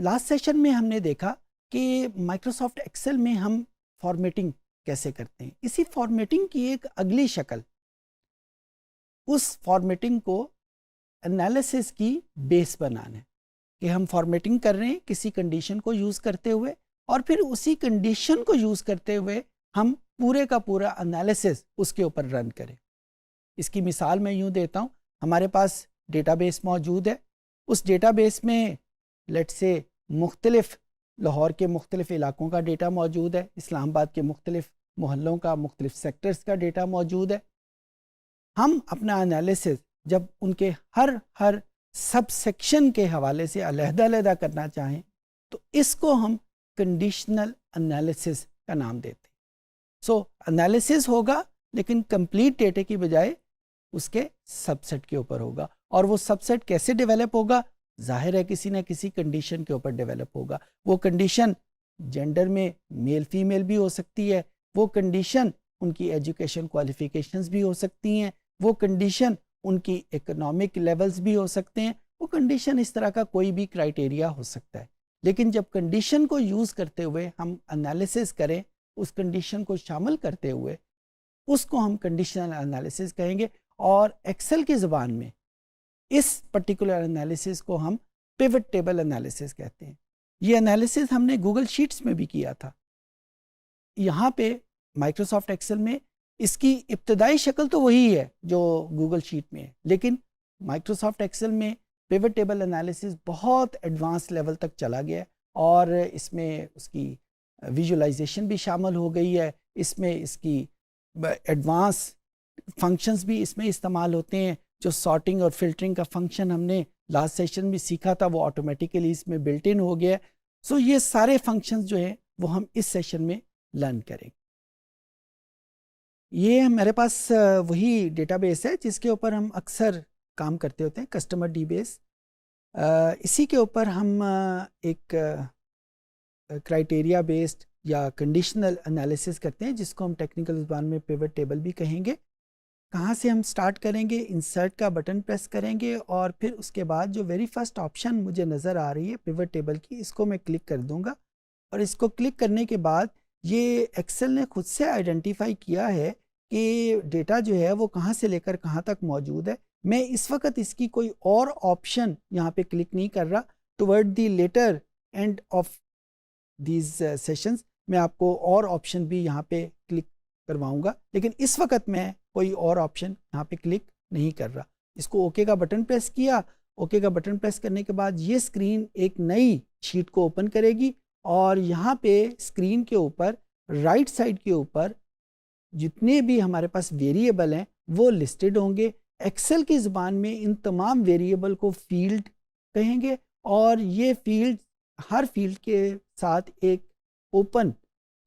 Last session में हमने देखा कि माइक्रोसॉफ्ट एक्सेल में हम फॉर्मेटिंग कैसे करते हैं। इसी फॉर्मेटिंग की एक अगली शक्ल, उस फॉर्मेटिंग को एनालिसिस की बेस बनाना है कि हम फॉर्मेटिंग कर रहे हैं किसी कंडीशन को यूज़ करते हुए, और फिर उसी कंडीशन को यूज़ करते हुए हम पूरे का पूरा एनालिसिस उसके ऊपर रन करें। इसकी मिसाल मैं यूँ देता हूँ, हमारे पास डेटाबेस मौजूद है। उस डेटाबेस में लेट से मुख्तलिफ लाहौर के मुख्तलिफ इलाकों का डेटा मौजूद है, इस्लामाबाद के मुख्तलिफ मोहल्लों का, मुख्तलिफ सेक्टर्स का डेटा मौजूद है। हम अपना एनालिसिस जब उनके हर सब सेक्शन के हवाले से अलहदा करना चाहें तो इसको हम कंडीशनल एनालिसिस का नाम देते हैं। सो एनालिसिस होगा लेकिन कंप्लीट डेटे की बजाय उसके सबसेट के ऊपर होगा, और वो सबसेट कैसे डेवलप होगा? जाहिर है किसी न किसी कंडीशन के ऊपर डेवलप होगा। वो कंडीशन जेंडर में मेल फीमेल भी हो सकती है, वो कंडीशन उनकी एजुकेशन क्वालिफिकेशंस भी हो सकती हैं, वो कंडीशन उनकी इकोनॉमिक लेवल्स भी हो सकते हैं, वो कंडीशन इस तरह का कोई भी क्राइटेरिया हो सकता है। लेकिन जब कंडीशन को यूज़ करते हुए हम एनालिसिस करें, उस कंडीशन को शामिल करते हुए, उसको हम कंडीशनल एनालिसिस कहेंगे। और एक्सेल की ज़बान में इस पर्टिकुलर एनालिसिस को हम पिवट टेबल एनालिसिस कहते हैं। ये एनालिसिस हमने गूगल शीट्स में भी किया था। यहाँ पे माइक्रोसॉफ्ट एक्सेल में इसकी इब्तदाई शक्ल तो वही है जो गूगल शीट में है, लेकिन माइक्रोसॉफ्ट एक्सेल में पिवट टेबल एनालिसिस बहुत एडवांस लेवल तक चला गया है, और इसमें उसकी विजुअलाइजेशन भी शामिल हो गई है। इसमें इसकी एडवांस फंक्शंस भी इसमें इस्तेमाल होते हैं। जो सॉर्टिंग और फिल्टरिंग का फंक्शन हमने लास्ट सेशन में सीखा था वो ऑटोमेटिकली इसमें बिल्ट इन हो गया है। सो ये सारे फंक्शंस जो हैं वो हम इस सेशन में लर्न करेंगे। ये मेरे पास वही डेटाबेस है जिसके ऊपर हम अक्सर काम करते होते हैं, कस्टमर डीबेस। इसी के ऊपर हम एक क्राइटेरिया बेस्ड या कंडीशनल एनालिसिस करते हैं, जिसको हम टेक्निकल ज़बान में पिवट टेबल भी कहेंगे। कहाँ से हम स्टार्ट करेंगे? इंसर्ट का बटन प्रेस करेंगे और फिर उसके बाद जो वेरी फर्स्ट ऑप्शन मुझे नज़र आ रही है पिवट टेबल की, इसको मैं क्लिक कर दूंगा। और इसको क्लिक करने के बाद ये एक्सेल ने खुद से आइडेंटिफाई किया है कि डेटा जो है वो कहाँ से लेकर कहाँ तक मौजूद है। मैं इस वक्त इसकी कोई और ऑप्शन यहाँ पे क्लिक नहीं कर रहा। Toward the latter end of these sessions मैं आपको और ऑप्शन भी यहाँ पे क्लिक करवाऊंगा, लेकिन इस वक्त मैं कोई और ऑप्शन यहाँ पे क्लिक नहीं कर रहा। इसको ओके का बटन प्रेस किया। ओके का बटन प्रेस करने के बाद ये स्क्रीन एक नई शीट को ओपन करेगी, और यहाँ पे स्क्रीन के ऊपर राइट साइड के ऊपर जितने भी हमारे पास वेरिएबल हैं वो लिस्टेड होंगे। एक्सेल की ज़बान में इन तमाम वेरिएबल को फील्ड कहेंगे, और ये फील्ड, हर फील्ड के साथ एक ओपन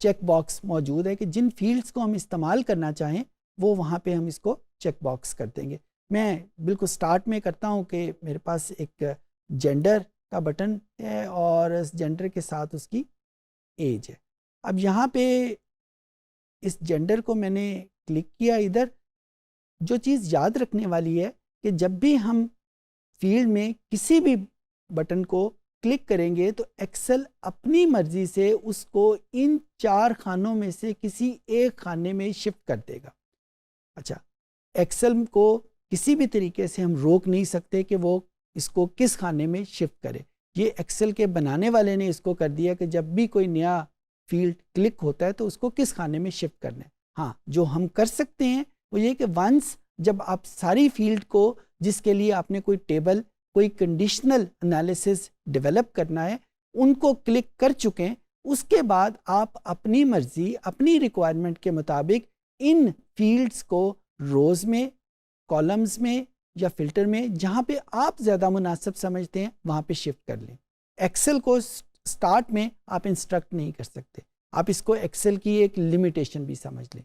चेक बॉक्स मौजूद है कि जिन फील्ड्स को हम इस्तेमाल करना चाहें वो वहाँ पे हम इसको चेक बॉक्स कर देंगे। मैं बिल्कुल स्टार्ट में करता हूँ कि मेरे पास एक जेंडर का बटन है और इस जेंडर के साथ उसकी एज है। अब यहाँ पे इस जेंडर को मैंने क्लिक किया। इधर जो चीज़ याद रखने वाली है कि जब भी हम फील्ड में किसी भी बटन को क्लिक करेंगे तो एक्सेल अपनी मर्जी से उसको इन 4 खानों में से किसी एक खाने में शिफ्ट कर देगा। अच्छा, एक्सेल को किसी भी तरीके से हम रोक नहीं सकते कि वो इसको किस खाने में शिफ्ट करे। ये एक्सेल के बनाने वाले ने इसको कर दिया कि जब भी कोई नया फील्ड क्लिक होता है तो उसको किस खाने में शिफ्ट करना है। हाँ, जो हम कर सकते हैं वो ये कि वंस जब आप सारी फील्ड को, जिसके लिए आपने कोई टेबल, कोई कंडीशनल एनालिसिस डेवलप करना है, उनको क्लिक कर चुके हैं, उसके बाद आप अपनी मर्जी, अपनी रिक्वायरमेंट के मुताबिक इन फील्ड्स को रोज़ में, कॉलम्स में या फिल्टर में, जहाँ पे आप ज़्यादा मुनासिब समझते हैं वहाँ पे शिफ्ट कर लें। एक्सेल को स्टार्ट में आप इंस्ट्रक्ट नहीं कर सकते। आप इसको एक्सेल की एक लिमिटेशन भी समझ लें,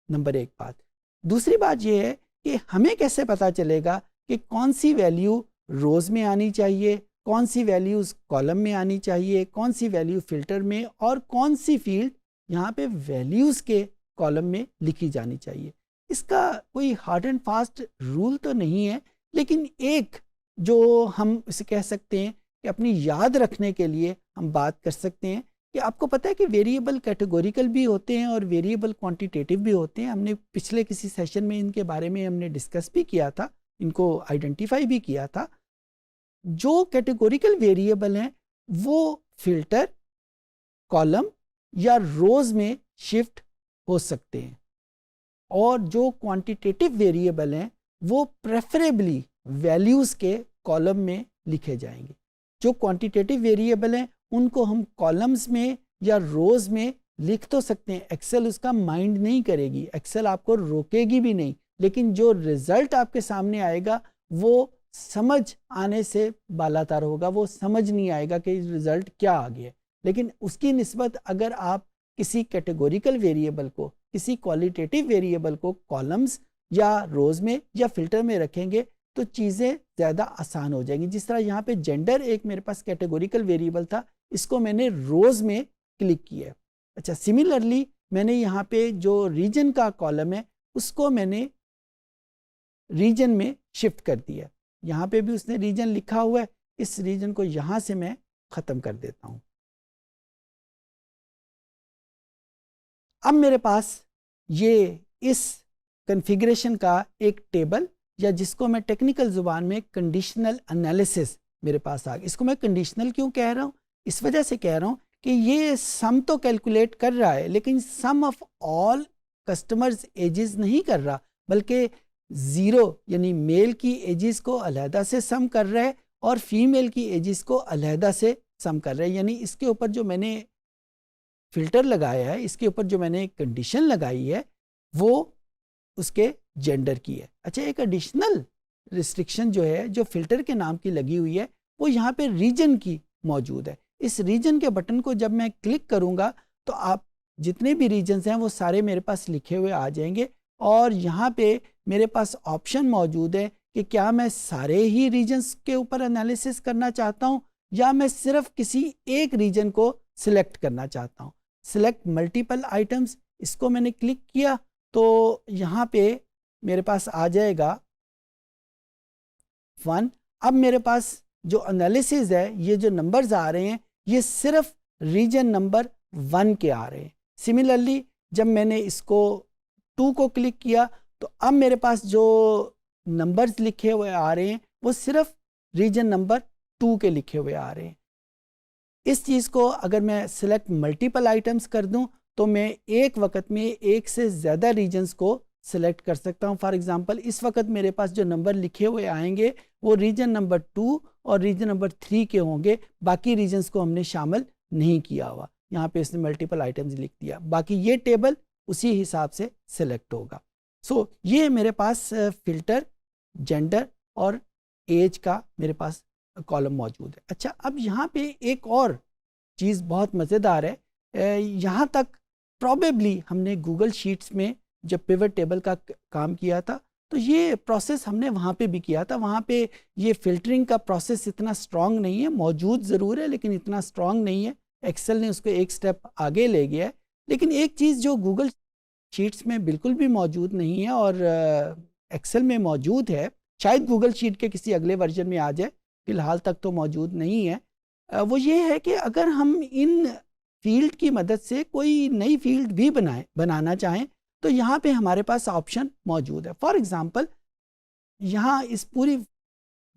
नंबर 1 बात। दूसरी बात यह है कि हमें कैसे पता चलेगा कि कौन सी वैल्यू रोज़ में आनी चाहिए, कौन सी वैल्यूज़ कॉलम में आनी चाहिए, कौन सी वैल्यू फिल्टर में, और कौन सी फील्ड यहाँ पे वैल्यूज़ के कॉलम में लिखी जानी चाहिए। इसका कोई हार्ड एंड फास्ट रूल तो नहीं है, लेकिन एक जो हम इसे कह सकते हैं कि अपनी याद रखने के लिए हम बात कर सकते हैं कि आपको पता है कि वेरिएबल कैटेगोरिकल भी होते हैं और वेरिएबल क्वांटिटेटिव भी होते हैं। हमने पिछले किसी सेशन में इनके बारे में हमने डिस्कस भी किया था, इनको आइडेंटिफाई भी किया था। जो कैटेगोरिकल वेरिएबल हैं वो फिल्टर, कॉलम या रोज में शिफ्ट हो सकते हैं, और जो क्वांटिटेटिव वेरिएबल हैं वो प्रेफरेबली वैल्यूज़ के कॉलम में लिखे जाएंगे। जो क्वांटिटेटिव वेरिएबल हैं उनको हम कॉलम्स में या रोज में लिख तो सकते हैं, एक्सेल उसका माइंड नहीं करेगी, एक्सेल आपको रोकेगी भी नहीं, लेकिन जो रिजल्ट आपके सामने आएगा वो समझ आने से बालातर होगा, वो समझ नहीं आएगा कि रिजल्ट क्या आ गया। लेकिन उसकी निस्बत अगर आप किसी कैटेगोरिकल वेरिएबल को, किसी क्वालिटेटिव वेरिएबल को कॉलम्स या रोज में या फिल्टर में रखेंगे तो चीज़ें ज़्यादा आसान हो जाएंगी। जिस तरह यहाँ पे जेंडर एक मेरे पास कैटेगोरिकल वेरिएबल था, इसको मैंने रोज में क्लिक किया। अच्छा, सिमिलरली मैंने यहाँ पे जो रीजन का कॉलम है उसको मैंने रीजन में शिफ्ट कर दिया। यहाँ पे भी उसने रीजन लिखा हुआ है, इस रीजन को यहाँ से मैं ख़त्म कर देता हूँ। अब मेरे पास ये इस कॉन्फ़िगरेशन का एक टेबल, या जिसको मैं टेक्निकल ज़ुबान में कंडीशनल एनालिसिस मेरे पास आ गया। इसको मैं कंडीशनल क्यों कह रहा हूँ? इस वजह से कह रहा हूँ कि ये सम तो कैलकुलेट कर रहा है, लेकिन सम ऑफ ऑल कस्टमर्स एजेस नहीं कर रहा, बल्कि ज़ीरो यानी मेल की एजेस को अलहदा से सम कर रहा है और फीमेल की एजेस को अलहदा से सम कर रहा है। यानी इसके ऊपर जो मैंने फिल्टर लगाया है, इसके ऊपर जो मैंने कंडीशन लगाई है, वो उसके जेंडर की है। अच्छा, एक एडिशनल रिस्ट्रिक्शन जो है, जो फिल्टर के नाम की लगी हुई है, वो यहाँ पे रीजन की मौजूद है। इस रीजन के बटन को जब मैं क्लिक करूँगा तो आप जितने भी रीजन्स हैं वो सारे मेरे पास लिखे हुए आ जाएंगे, और यहाँ पे मेरे पास ऑप्शन मौजूद है कि क्या मैं सारे ही रीजन्स के ऊपर एनालिसिस करना चाहता हूँ या मैं सिर्फ किसी एक रीजन को सिलेक्ट करना चाहता हूँ। सिलेक्ट मल्टीपल आइटम्स, इसको मैंने क्लिक किया तो यहाँ पे मेरे पास आ जाएगा 1। अब मेरे पास जो एनालिसिस है, ये जो नंबर्स आ रहे हैं ये सिर्फ रीजन नंबर 1 के आ रहे हैं। सिमिलरली जब मैंने इसको 2 को क्लिक किया तो अब मेरे पास जो नंबर्स लिखे हुए आ रहे हैं वो सिर्फ रीजन नंबर 2 के लिखे हुए आ रहे हैं। इस चीज़ को अगर मैं सिलेक्ट मल्टीपल आइटम्स कर दूं तो मैं एक वक्त में एक से ज़्यादा रीजन्स को सिलेक्ट कर सकता हूं। फॉर एग्जांपल इस वक्त मेरे पास जो नंबर लिखे हुए आएंगे वो रीजन नंबर 2 और रीजन नंबर 3 के होंगे, बाकी रीजन्स को हमने शामिल नहीं किया हुआ। यहाँ पे इसने मल्टीपल आइटम्स लिख दिया, बाकी ये टेबल उसी हिसाब से सिलेक्ट होगा। सो ये मेरे पास फिल्टर, जेंडर और एज का मेरे पास कॉलम मौजूद है। अच्छा, अब यहाँ पे एक और चीज़ बहुत मज़ेदार है। यहाँ तक प्रॉबेबली हमने गूगल शीट्स में जब पिवट टेबल का काम किया था तो ये प्रोसेस हमने वहाँ पे भी किया था। वहाँ पे ये फिल्टरिंग का प्रोसेस इतना स्ट्रॉन्ग नहीं है, मौजूद ज़रूर है लेकिन इतना स्ट्रॉन्ग नहीं है। एक्सेल ने उसको एक स्टेप आगे ले गया है। लेकिन एक चीज़ जो गूगल शीट्स में बिल्कुल भी मौजूद नहीं है और एक्सेल में मौजूद है, शायद गूगल शीट के किसी अगले वर्जन में आ जाए, फ़िलहाल तक तो मौजूद नहीं है, वो ये है कि अगर हम इन फील्ड की मदद से कोई नई फील्ड भी बनाना चाहें तो यहाँ पे हमारे पास ऑप्शन मौजूद है। फॉर एग्ज़ाम्पल यहाँ इस पूरी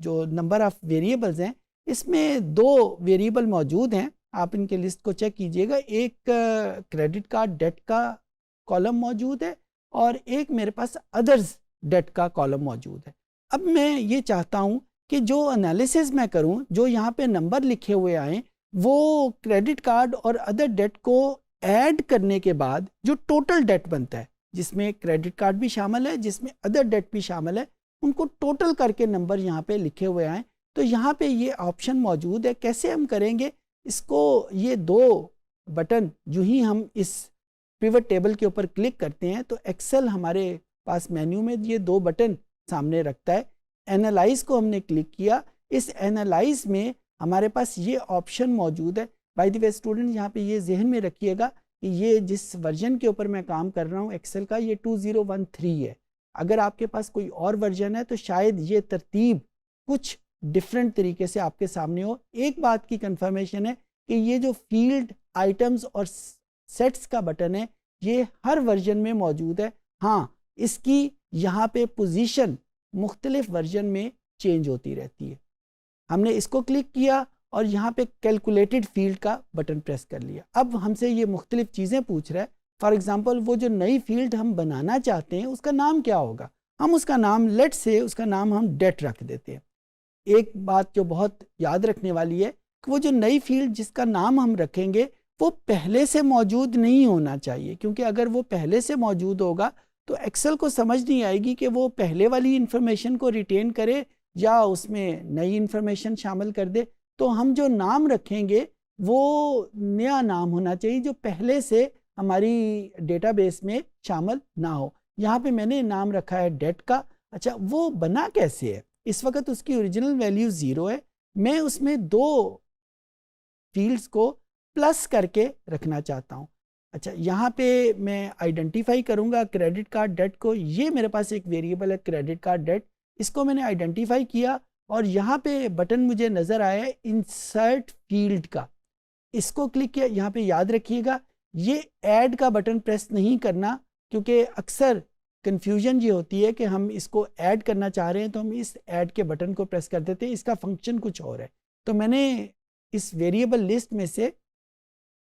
जो नंबर ऑफ़ वेरिएबल्स हैं इसमें 2 वेरिएबल मौजूद हैं, आप इनके लिस्ट को चेक कीजिएगा। एक क्रेडिट कार्ड डेट का कॉलम मौजूद है और एक मेरे पास अदर्स डेट का कॉलम मौजूद है। अब मैं ये चाहता हूँ कि जो एनालिसिस मैं करूँ, जो यहाँ पे नंबर लिखे हुए आए वो क्रेडिट कार्ड और अदर डेट को ऐड करने के बाद जो टोटल डेट बनता है, जिसमें क्रेडिट कार्ड भी शामिल है, जिसमें अदर डेट भी शामिल है, उनको टोटल करके नंबर यहाँ पे लिखे हुए आए। तो यहाँ पे ये ऑप्शन मौजूद है। कैसे हम करेंगे इसको? ये 2 बटन जो ही हम इस पिवट टेबल के ऊपर क्लिक करते हैं तो एक्सेल हमारे पास मेन्यू में ये 2 बटन सामने रखता है। एनालाइज को हमने क्लिक किया, इस एनालाइज में हमारे पास ये ऑप्शन मौजूद है। बाय द वे स्टूडेंट, यहाँ पे ये जहन में रखिएगा कि ये जिस वर्जन के ऊपर मैं काम कर रहा हूँ एक्सेल का, ये 2013 है। अगर आपके पास कोई और वर्जन है तो शायद ये तरतीब कुछ डिफरेंट तरीके से आपके सामने हो। एक बात की कंफर्मेशन है कि ये जो फील्ड आइटम्स और सेट्स का बटन है ये हर वर्जन में मौजूद है। हाँ, इसकी यहाँ पे पोजीशन मुख्तलिफ वर्जन में चेंज होती रहती है। हमने इसको क्लिक किया और यहाँ पे कैलकुलेटेड फील्ड का बटन प्रेस कर लिया। अब हमसे ये मुख्तलिफ चीज़ें पूछ रहा है। फॉर एग्जांपल वो जो नई फील्ड हम बनाना चाहते हैं उसका नाम क्या होगा। हम उसका नाम लेट से उसका नाम हम डेट रख देते हैं। एक बात जो बहुत याद रखने वाली है कि वो जो नई फील्ड जिसका नाम हम रखेंगे वो पहले से मौजूद नहीं होना चाहिए, क्योंकि अगर वो पहले से मौजूद होगा तो एक्सेल को समझ नहीं आएगी कि वो पहले वाली इंफॉर्मेशन को रिटेन करे या उसमें नई इंफॉर्मेशन शामिल कर दे। तो हम जो नाम रखेंगे वो नया नाम होना चाहिए जो पहले से हमारी डेटाबेस में शामिल ना हो। यहाँ पे मैंने नाम रखा है डेट का। अच्छा, वो बना कैसे है? इस वक्त उसकी ओरिजिनल वैल्यू 0 है। मैं उसमें 2 फील्ड्स को प्लस करके रखना चाहता हूँ। अच्छा, यहाँ पे मैं आइडेंटिफाई करूँगा क्रेडिट कार्ड डेट को। ये मेरे पास एक वेरिएबल है क्रेडिट कार्ड डेट, इसको मैंने आइडेंटिफाई किया और यहाँ पे बटन मुझे नज़र आया है इंसर्ट फील्ड का। इसको क्लिक किया। यहाँ पे याद रखिएगा ये ऐड का बटन प्रेस नहीं करना, क्योंकि अक्सर कन्फ्यूजन ये होती है कि हम इसको ऐड करना चाह रहे हैं तो हम इस ऐड के बटन को प्रेस कर देते हैं, इसका फंक्शन कुछ और है। तो मैंने इस वेरिएबल लिस्ट में से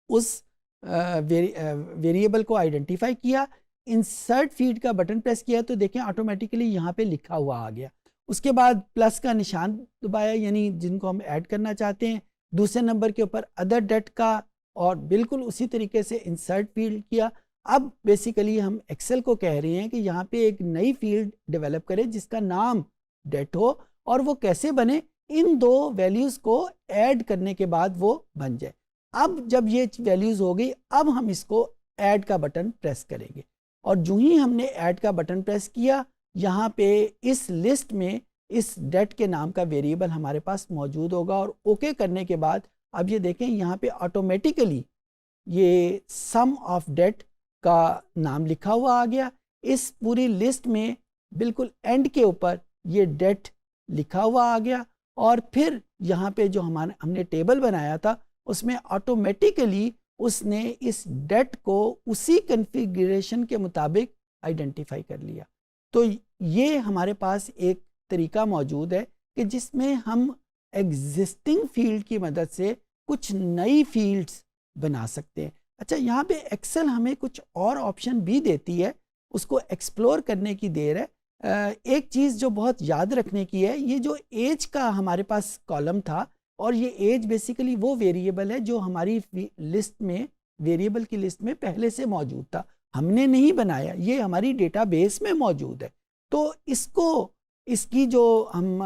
उस वेरिएबल को आइडेंटिफाई किया, इंसर्ट फील्ड का बटन प्रेस किया तो देखें ऑटोमेटिकली यहाँ पे लिखा हुआ आ गया। उसके बाद प्लस का निशान दबाया, यानी जिनको हम ऐड करना चाहते हैं। दूसरे नंबर के ऊपर अदर डेट का और बिल्कुल उसी तरीके से इंसर्ट फील्ड किया। अब बेसिकली हम एक्सेल को कह रहे हैं कि यहाँ पे एक नई फील्ड डेवलप करें जिसका नाम डेट हो, और वो कैसे बने, इन 2 वैल्यूज़ को ऐड करने के बाद वो बन जाए। अब जब ये वैल्यूज़ हो गई, अब हम इसको ऐड का बटन प्रेस करेंगे और जो ही हमने ऐड का बटन प्रेस किया यहाँ पे इस लिस्ट में इस डेट के नाम का वेरिएबल हमारे पास मौजूद होगा। और ओके करने के बाद अब ये देखें यहाँ पे ऑटोमेटिकली ये सम ऑफ डेट का नाम लिखा हुआ आ गया। इस पूरी लिस्ट में बिल्कुल एंड के ऊपर ये डेट लिखा हुआ आ गया। और फिर यहाँ पे जो हमने टेबल बनाया था उसमें ऑटोमेटिकली उसने इस डेट को उसी कॉन्फ़िगरेशन के मुताबिक आइडेंटिफाई कर लिया। तो ये हमारे पास एक तरीका मौजूद है कि जिसमें हम एग्जिस्टिंग फील्ड की मदद से कुछ नई फील्ड्स बना सकते हैं। अच्छा, यहाँ पे एक्सेल हमें कुछ और ऑप्शन भी देती है, उसको एक्सप्लोर करने की देर है। एक चीज़ जो बहुत याद रखने की है, ये जो एज का हमारे पास कॉलम था, और ये एज बेसिकली वो वेरिएबल है जो हमारी लिस्ट में, वेरिएबल की लिस्ट में पहले से मौजूद था, हमने नहीं बनाया, ये हमारी डेटाबेस में मौजूद है। तो इसकी जो हम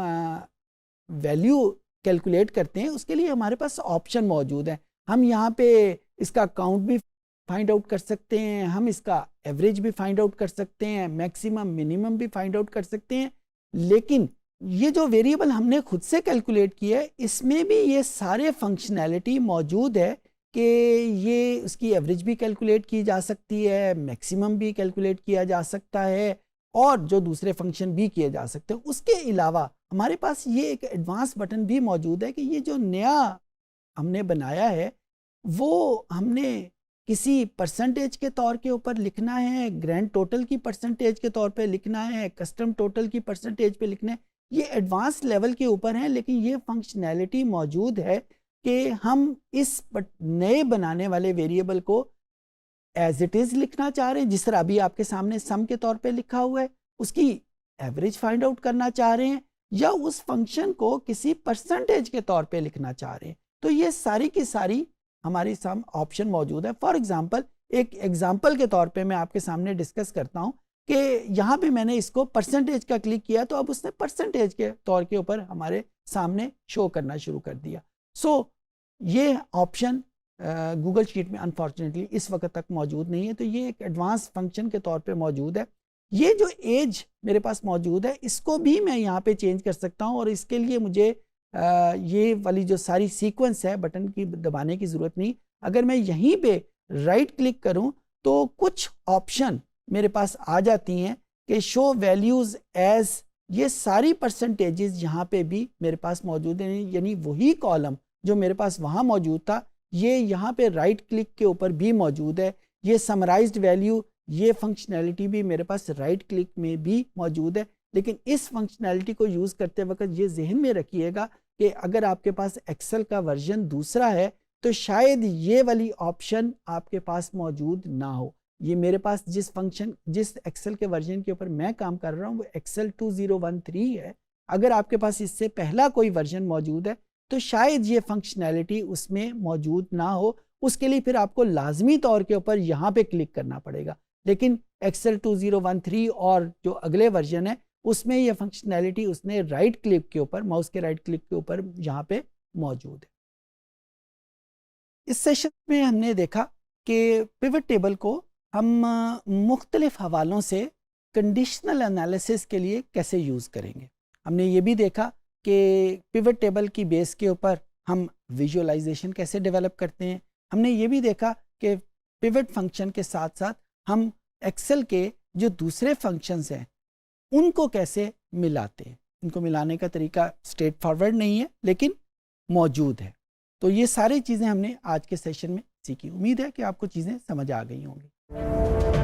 वैल्यू कैलकुलेट करते हैं उसके लिए हमारे पास ऑप्शन मौजूद है। हम यहाँ पे इसका काउंट भी फाइंड आउट कर सकते हैं, हम इसका एवरेज भी फाइंड आउट कर सकते हैं, मैक्सिमम मिनिमम भी फाइंड आउट कर सकते हैं। लेकिन ये जो वेरिएबल हमने खुद से कैलकुलेट किया है इसमें भी ये सारे फंक्शनैलिटी मौजूद है कि ये उसकी एवरेज भी कैलकुलेट की जा सकती है, मैक्सिमम भी कैलकुलेट किया जा सकता है, और जो दूसरे फंक्शन भी किए जा सकते हैं। उसके अलावा हमारे पास ये एक एडवांस बटन भी मौजूद है कि ये जो नया हमने बनाया है वो हमने किसी परसेंटेज के तौर के ऊपर लिखना है, ग्रैंड टोटल की परसेंटेज के तौर पे लिखना है, कस्टम टोटल की परसेंटेज पे लिखना है। ये एडवांस लेवल के ऊपर है, लेकिन ये फंक्शनैलिटी मौजूद है कि हम इस नए बनाने वाले वेरिएबल को एज इट इज़ लिखना चाह रहे हैं, जिस तरह अभी आपके सामने सम के तौर पे लिखा हुआ है, उसकी एवरेज फाइंड आउट करना चाह रहे हैं, या उस फंक्शन को किसी परसेंटेज के तौर पे लिखना चाह रहे हैं। तो ये सारी की सारी हमारी सम ऑप्शन मौजूद है। फॉर एग्जांपल, एक एग्जांपल के तौर पे मैं आपके सामने डिस्कस करता हूँ कि यहाँ पे मैंने इसको परसेंटेज का क्लिक किया तो अब उसने परसेंटेज के तौर के ऊपर हमारे सामने शो करना शुरू कर दिया। सो ये ऑप्शन गूगल शीट में अनफॉर्चुनेटली इस वक्त तक मौजूद नहीं है, तो ये एक एडवांस फंक्शन के तौर पे मौजूद है। ये जो एज मेरे पास मौजूद है इसको भी मैं यहाँ पे चेंज कर सकता हूँ, और इसके लिए मुझे ये वाली जो सारी सीक्वेंस है बटन की दबाने की ज़रूरत नहीं। अगर मैं यहीं पे राइट क्लिक करूँ तो कुछ ऑप्शन मेरे पास आ जाती हैं कि शो वैल्यूज़ एज ये सारी परसेंटेजेस यहाँ पे भी मेरे पास मौजूद हैं, यानी वही कॉलम जो मेरे पास वहाँ मौजूद था ये यहाँ पे राइट क्लिक के ऊपर भी मौजूद है। ये समराइज्ड वैल्यू, ये फंक्शनैलिटी भी मेरे पास राइट क्लिक में भी मौजूद है। लेकिन इस फंक्शनैलिटी को यूज़ करते वक्त ये जहन में रखिएगा कि अगर आपके पास एक्सेल का वर्जन दूसरा है तो शायद ये वाली ऑप्शन आपके पास मौजूद ना हो। ये मेरे पास जिस एक्सेल के वर्जन के ऊपर मैं काम कर रहा हूँ वो एक्सेल 2013 है। अगर आपके पास इससे पहला कोई वर्जन मौजूद है तो शायद ये फंक्शनैलिटी उसमें मौजूद ना हो। उसके लिए फिर आपको लाजमी तौर के ऊपर यहाँ पे क्लिक करना पड़ेगा। लेकिन एक्सेल 2013 और जो अगले वर्जन है उसमें ये फंक्शनैलिटी उसने राइट क्लिक के ऊपर, माउस के राइट क्लिक के ऊपर यहाँ पे मौजूद है। इस सेशन में हमने देखा कि पिवट टेबल को हम मुख्तलिफ हवालों से कंडीशनल एनालिसिस के लिए कैसे यूज़ करेंगे। हमने ये भी देखा कि पिवट टेबल की बेस के ऊपर हम विजुअलाइजेशन कैसे डेवलप करते हैं। हमने ये भी देखा कि पिवट फंक्शन के साथ साथ हम एक्सेल के जो दूसरे फंक्शंस हैं उनको कैसे मिलाते हैं। इनको मिलाने का तरीका स्ट्रेट फॉरवर्ड नहीं है लेकिन मौजूद है। तो ये सारी चीज़ें हमने आज के सेशन में सीखी। उम्मीद है कि आपको चीज़ें समझ आ गई होंगी।